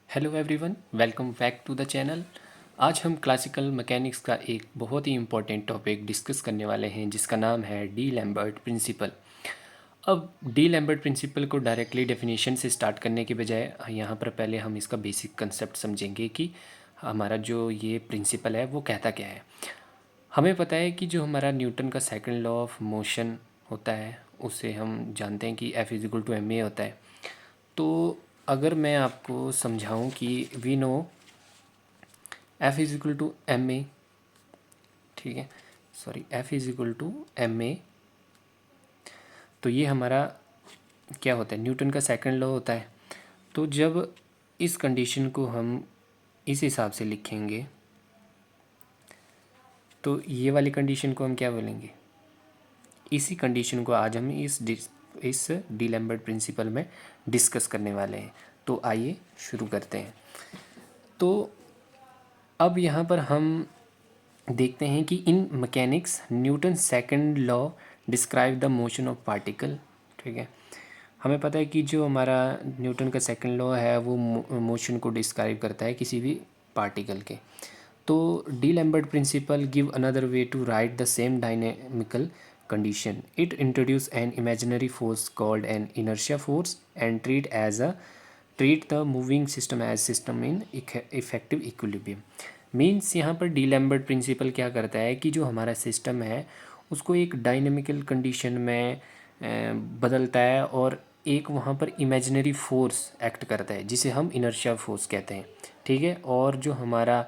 Hello everyone, welcome back to the channel. आज हम classical mechanics का एक बहुत ही इम्पोर्टेंट टॉपिक डिस्कस करने वाले हैं जिसका नाम है डी लैम्बर्ट प्रिंसिपल। अब डी लैम्बर्ट प्रिंसिपल को डायरेक्टली डेफिनेशन से स्टार्ट करने के बजाय यहाँ पर पहले हम इसका बेसिक कंसेप्ट समझेंगे कि हमारा जो ये प्रिंसिपल है वो कहता क्या है। हमें पता है कि जो हमारा न्यूटन का सेकंड लॉ ऑफ मोशन होता है उसे हम जानते हैं कि F is equal to M A होता है। तो अगर मैं आपको समझाऊं कि we know F is equal to M A, ठीक है, sorry F is equal to M A, तो ये हमारा क्या होता है, न्यूटन का सेकंड लॉ होता है। तो जब इस कंडीशन को हम इस हिसाब से लिखेंगे तो ये वाली कंडीशन को हम क्या बोलेंगे, इसी कंडीशन को आज हम इस डी लैम्बर्ट प्रिंसिपल में डिस्कस करने वाले हैं। तो आइए शुरू करते हैं। तो अब यहाँ पर हम देखते हैं कि in mechanics Newton second law describe the motion of particle. ठीक है, हमें पता है कि जो हमारा न्यूटन का सेकंड लॉ है वो मोशन को डिस्क्राइब करता है किसी भी पार्टिकल के। तो D'Alembert principle give another way to write the same dynamical condition. It introduce an imaginary force called an inertia force and treat the moving system as system in effective equilibrium. Means यहाँ पर D Lambert principal क्या करता है कि जो हमारा system है उसको एक डायनेमिकल कंडीशन में बदलता है और एक वहाँ पर इमेजिनरी फोर्स एक्ट करता है जिसे हम इनर्शिया फोर्स कहते हैं। ठीक है, और जो हमारा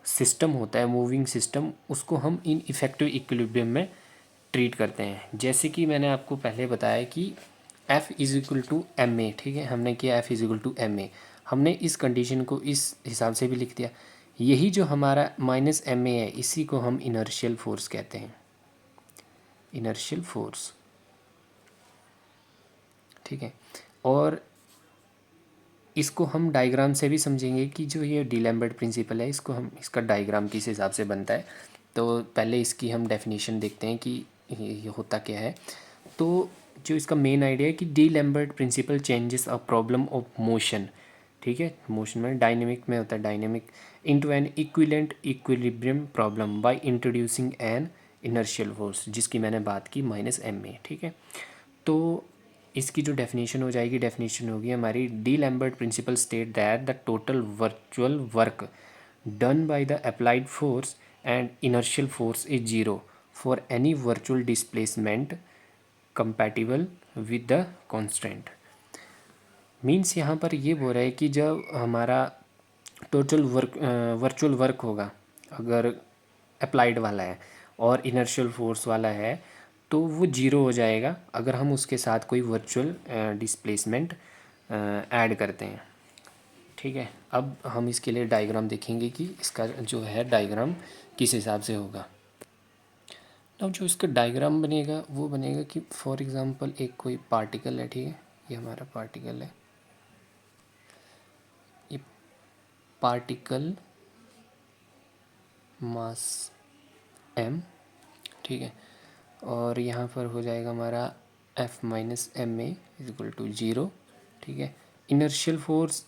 सिस्टम होता है मूविंग सिस्टम उसको हम इन इफेक्टिव इक्विलिब्रियम में ट्रीट करते हैं। जैसे कि मैंने आपको पहले बताया कि F is equal to M A, ठीक है, हमने किया F is equal to M A, हमने इस कंडीशन को इस हिसाब से भी लिख दिया। यही जो हमारा माइनस एम ए है इसी को हम इनर्शियल फोर्स कहते हैं, इनर्शियल फोर्स। ठीक है, और इसको हम डायग्राम से भी समझेंगे कि जो ये डी लैम्बर्ट प्रिंसिपल है इसको हम इसका डायग्राम किस हिसाब से बनता है। तो पहले इसकी हम डेफिनेशन देखते हैं कि ये होता क्या है। तो जो इसका मेन आइडिया है कि D'Alembert principle changes a problem of motion, ठीक है, मोशन में डायनेमिक में होता है dynamic, into an equivalent equilibrium problem by introducing an inertial force, जिसकी मैंने बात की माइनस एम ए। ठीक है, तो इसकी जो डेफिनेशन हो जाएगी, डेफिनेशन होगी हमारी, D'Alembert principle state that the total virtual work done by the applied force and inertial force is zero for any virtual displacement compatible with the constant. Means यहाँ पर ये बोल रहा है कि जब हमारा टोटल वर्चुअल वर्क होगा, अगर अप्लाइड वाला है और इनर्शियल फोर्स वाला है तो वो जीरो हो जाएगा अगर हम उसके साथ कोई वर्चुअल डिस्प्लेसमेंट ऐड करते हैं। ठीक है, अब हम इसके लिए डायग्राम देखेंगे कि इसका जो है डायग्राम किस हिसाब से होगा। अब जो इसका डायग्राम बनेगा वो बनेगा कि फॉर एग्ज़ाम्पल एक कोई पार्टिकल है, ठीक है, ये हमारा पार्टिकल है, ये पार्टिकल मास m, ठीक है, और यहाँ पर हो जाएगा हमारा F minus M A is equal to zero. ठीक है, इनर्शियल फोर्स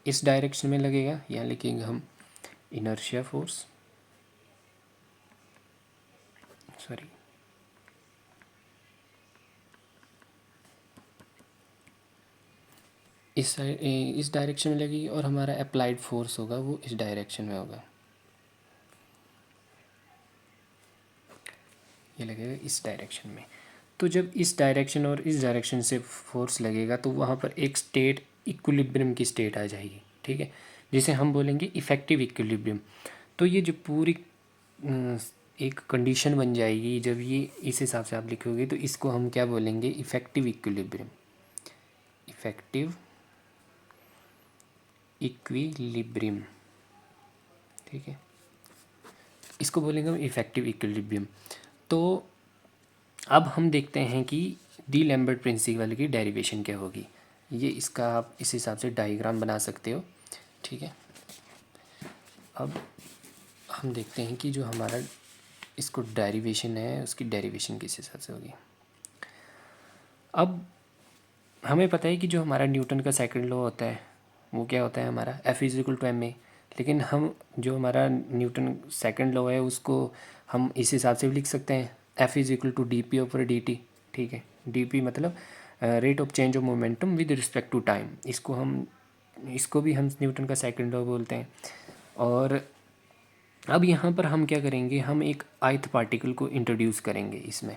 इस डायरेक्शन में लगेगा, यहाँ लिखेंगे हम इनर्शिया फोर्स, सॉरी इस डायरेक्शन में लगेगी, और हमारा अप्लाइड फोर्स होगा वो इस डायरेक्शन में होगा, ये लगेगा इस डायरेक्शन में। तो जब इस डायरेक्शन और इस डायरेक्शन से फोर्स लगेगा तो वहाँ पर एक स्टेट इक्विलिब्रियम की स्टेट आ जाएगी, ठीक है, जिसे हम बोलेंगे इफ़ेक्टिव इक्विलिब्रियम। तो ये जो पूरी एक कंडीशन बन जाएगी जब ये इस हिसाब से आप लिखोगे तो इसको हम क्या बोलेंगे, इफ़ेक्टिव इक्विलिब्रियम, इफ़ेक्टिव इक्विलिब्रियम। ठीक है, इसको बोलेंगे हम इफ़ेक्टिव इक्विलिब्रियम। तो अब हम देखते हैं कि डी लैम्बर्ट प्रिंसिपल की डेरिवेशन क्या होगी। ये इसका आप इस हिसाब से डायग्राम बना सकते हो। ठीक है, अब हम देखते हैं कि जो हमारा इसको डेरिवेशन है उसकी डेरिवेशन किस हिसाब से होगी। अब हमें पता है कि जो हमारा न्यूटन का सेकंड लॉ होता है वो क्या होता है हमारा F is equal to M A. लेकिन हम जो हमारा न्यूटन सेकंड लॉ है उसको हम इस हिसाब से भी लिख सकते हैं, F is equal to D P over D T. ठीक है, डी पी मतलब rate of change of momentum with respect to time. इसको भी हम न्यूटन का सेकंड लॉ बोलते हैं। और अब यहाँ पर हम क्या करेंगे, हम एक ith पार्टिकल को इंट्रोड्यूस करेंगे इसमें।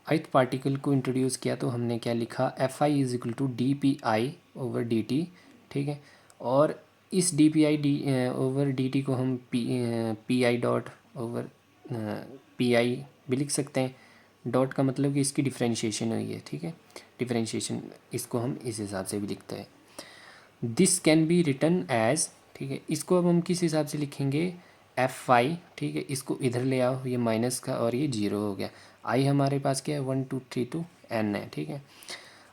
ith पार्टिकल को इंट्रोड्यूस किया तो हमने क्या लिखा, F I is equal to D P I over D T. ठीक है, और इस D P I over D T को हम P I dot over P I भी लिख सकते हैं। डॉट का मतलब कि इसकी डिफ्रेंशिएशन हुई है। ठीक है, डिफ्रेंशिएशन इसको हम इस हिसाब से भी लिखते हैं। This can be written as, ठीक है, इसको अब हम किस हिसाब से लिखेंगे, एफ आई। ठीक है, इसको इधर ले आओ, ये माइनस का और ये जीरो हो गया। आई हमारे पास क्या है, 1 2 3 2 n है। ठीक है,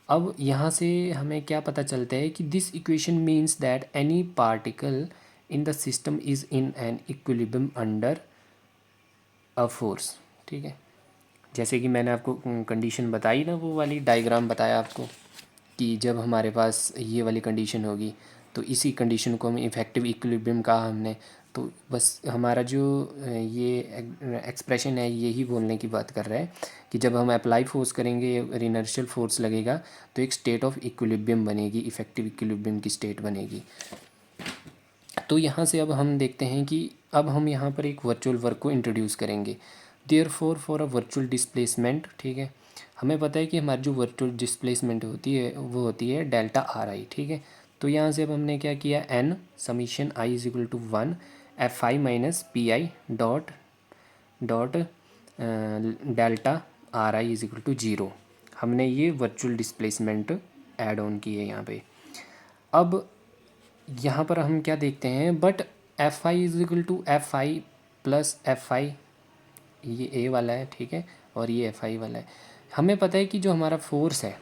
अब यहाँ से हमें क्या पता चलता है कि this equation means that any particle in the system is in an equilibrium under a force. ठीक है, जैसे कि मैंने आपको कंडीशन बताई ना, वो वाली डायग्राम बताया आपको कि जब हमारे पास ये वाली कंडीशन होगी तो इसी कंडीशन को हम इफेक्टिव इक्विलिब्रियम कहा हमने। तो बस हमारा जो ये एक्सप्रेशन है यही बोलने की बात कर रहा है कि जब हम अप्लाई फोर्स करेंगे, इनर्शियल फोर्स लगेगा तो एक स्टेट ऑफ इक्विलिब्रियम बनेगी, इफेक्टिव इक्विलिब्रियम की स्टेट बनेगी। तो यहाँ से अब हम देखते हैं कि अब हम यहाँ पर एक वर्चुअल वर्क को इंट्रोड्यूस करेंगे। Therefore for a virtual displacement, ठीक है, हमें पता है कि हमारी जो वर्चुअल डिस्प्लेसमेंट होती है वो होती है डेल्टा आर आई। ठीक है, तो यहाँ से अब हमने क्या किया, N summation I is equal to 1 F I minus P I dot dot delta R I is equal to 0। हमने ये वर्चुअल डिस्प्लेसमेंट ऐड ऑन की है यहाँ पे। अब यहाँ पर हम क्या देखते हैं, but F I is equal to F I plus F I, ये ए वाला है। ठीक है, और ये एफ आई वाला है। हमें पता है कि जो हमारा फोर्स है,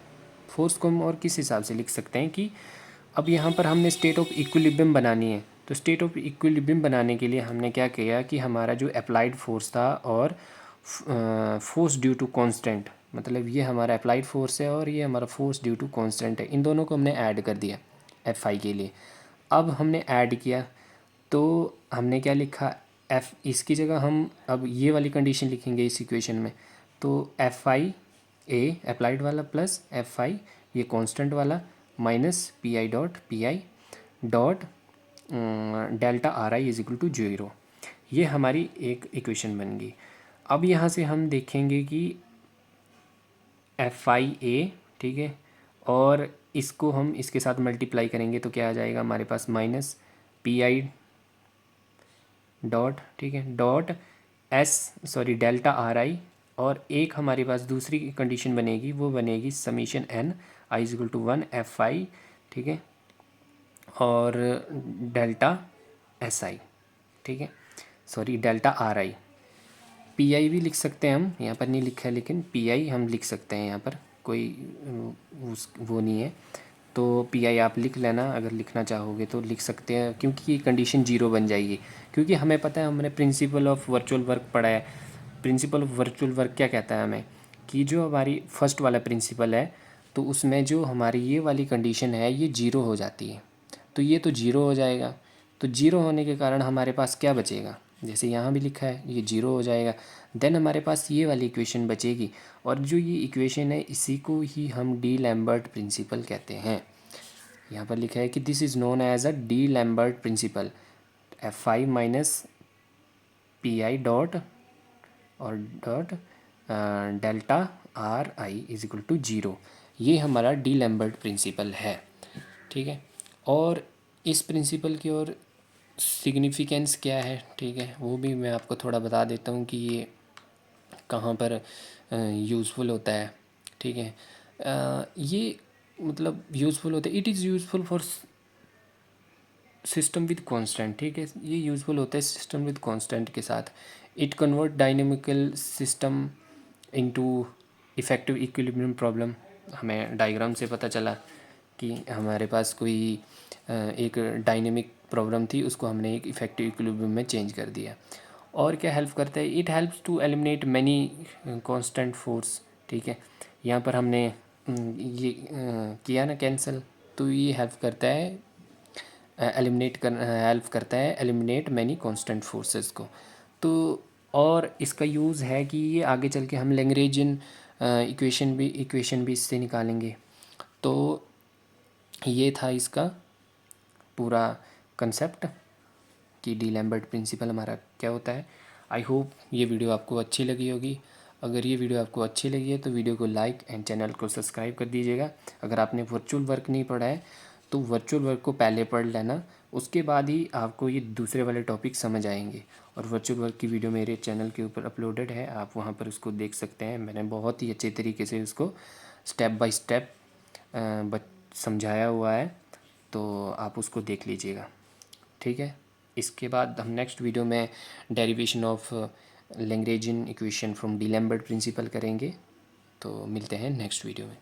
फोर्स को हम और किस हिसाब से लिख सकते हैं कि अब यहाँ पर हमने स्टेट ऑफ इक्विलिब्रियम बनानी है। तो स्टेट ऑफ इक्विलिब्रियम बनाने के लिए हमने क्या किया कि हमारा जो अप्लाइड फोर्स था और फोर्स ड्यू टू कांस्टेंट, मतलब ये हमारा अप्लाइड फोर्स है और ये हमारा फोर्स ड्यू टू कांस्टेंट है, इन दोनों को हमने ऐड कर दिया एफ आई के लिए। अब हमने ऐड किया तो हमने क्या लिखा, एफ, इसकी जगह हम अब ये वाली कंडीशन लिखेंगे इस इक्वेशन में। तो एफ आई ए अप्लाइड वाला प्लस एफ आई ये कांस्टेंट वाला minus P I dot delta R I is equal to 0। ये हमारी एक इक्वेशन बन गई। अब यहाँ से हम देखेंगे कि एफ आई ए, ठीक है, और इसको हम इसके साथ मल्टीप्लाई करेंगे तो क्या आ जाएगा हमारे पास, माइनस पी आई डॉट, ठीक है, डॉट डेल्टा आर आई, और एक हमारे पास दूसरी कंडीशन बनेगी, वो बनेगी summation N I is equal to 1 F I, ठीक है, और डेल्टा एस आई, ठीक है, delta R I. P I भी लिख सकते हैं हम, यहाँ पर नहीं लिखा है लेकिन पी आई हम लिख सकते हैं, यहाँ पर कोई वो नहीं है। तो पी आई आप लिख लेना, अगर लिखना चाहोगे तो लिख सकते हैं, क्योंकि ये कंडीशन 0 बन जाएगी। क्योंकि हमें पता है, हमने प्रिंसिपल ऑफ वर्चुअल वर्क पढ़ा है। प्रिंसिपल ऑफ वर्चुअल वर्क क्या कहता है हमें, कि जो हमारी फर्स्ट वाला प्रिंसिपल है तो उसमें जो हमारी ये वाली कंडीशन है ये 0 हो जाती है। तो ये तो 0 हो जाएगा, तो 0 होने के कारण हमारे पास क्या बचेगा, जैसे यहाँ भी लिखा है ये 0 हो जाएगा। देन हमारे पास ये वाली इक्वेशन बचेगी, और जो ये इक्वेशन है इसी को ही हम डी लैम्बर्ट प्रिंसिपल कहते हैं। यहाँ पर लिखा है कि this is known as a D'Alembert principle, F I minus P I dot और dot delta R I is equal to 0। ये हमारा डी लैम्बर्ट प्रिंसिपल है। ठीक है, और इस प्रिंसिपल की और सिग्निफिकेंस क्या है, ठीक है, वो भी मैं आपको थोड़ा बता देता हूँ कि ये कहाँ पर यूज़फुल होता है। ठीक है, ये मतलब यूज़फुल होता है, it is useful for system with constant. ठीक है, ये यूज़फुल होता है सिस्टम विद कांस्टेंट के साथ। It convert dynamical system into effective equilibrium problem. हमें डायग्राम से पता चला कि हमारे पास कोई एक डायनेमिक प्रॉब्लम थी, उसको हमने एक इफेक्टिव इक्विलिब्रियम में चेंज कर दिया। और क्या हेल्प करता है, it helps to eliminate many constant force. ठीक है, यहाँ पर हमने ये किया ना कैंसिल, तो ये हेल्प करता है एलिमिनेट कर हेल्प करता है एलिमिनेट मैनी कांस्टेंट फोर्सेस को। तो और इसका यूज़ है कि ये आगे चल के हम लैग्रेंजियन इक्वेशन भी इससे निकालेंगे। तो ये था इसका पूरा कंसेप्ट कि डी लैम्बर्ट प्रिंसिपल हमारा क्या होता है। आई होप ये वीडियो आपको अच्छी लगी होगी। अगर ये वीडियो आपको अच्छी लगी है तो वीडियो को लाइक एंड चैनल को सब्सक्राइब कर दीजिएगा। अगर आपने वर्चुअल वर्क नहीं पढ़ा है तो वर्चुअल वर्क को पहले पढ़ लेना, उसके बाद ही आपको ये दूसरे वाले टॉपिक समझ आएंगे। और वर्चुअल वर्क की वीडियो मेरे चैनल के ऊपर अपलोडेड है, आप वहाँ पर उसको देख सकते हैं। मैंने बहुत ही अच्छे तरीके से उसको स्टेप बाय स्टेप समझाया हुआ है, तो आप उसको देख लीजिएगा। ठीक है, इसके बाद हम नेक्स्ट वीडियो में derivation of Lagrangian equation from D'Alembert principle करेंगे। तो मिलते हैं नेक्स्ट वीडियो में।